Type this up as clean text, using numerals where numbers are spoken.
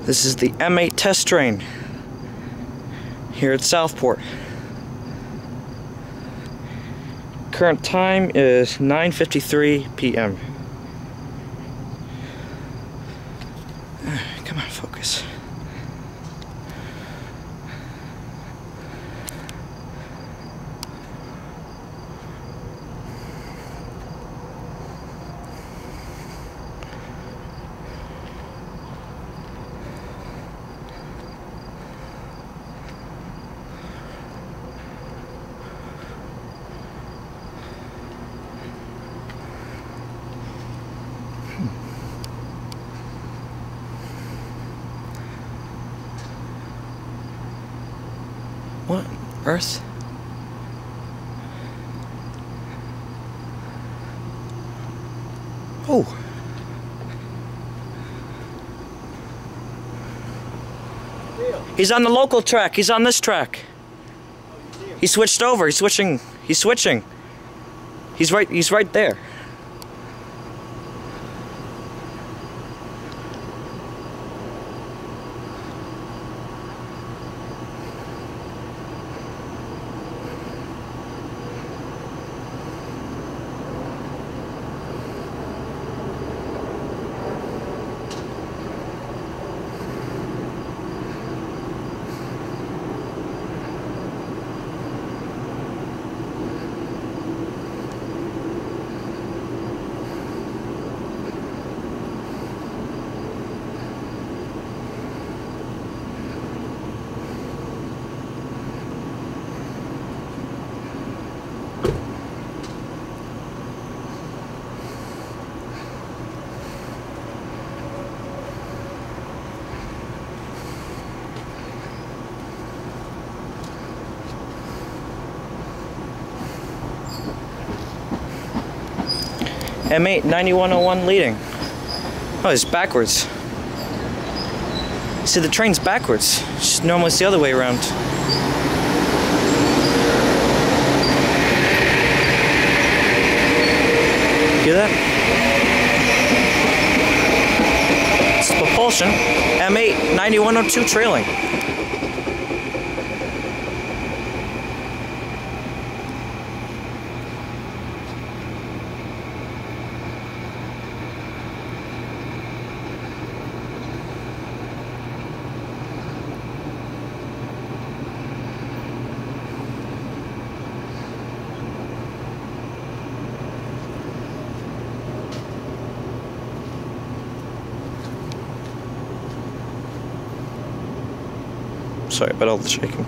This is the M8 test train here at Southport. Current time is 9:53 p.m. Come on, focus. What? Earth? Oh. He's on the local track. He's on this track. He switched over. He's switching. He's switching. He's right there. M8 9101 leading. Oh, it's backwards. See, the train's backwards. It's normally it's the other way around. Hear that? It's propulsion. M8 9102 trailing. Sorry about all the shaking.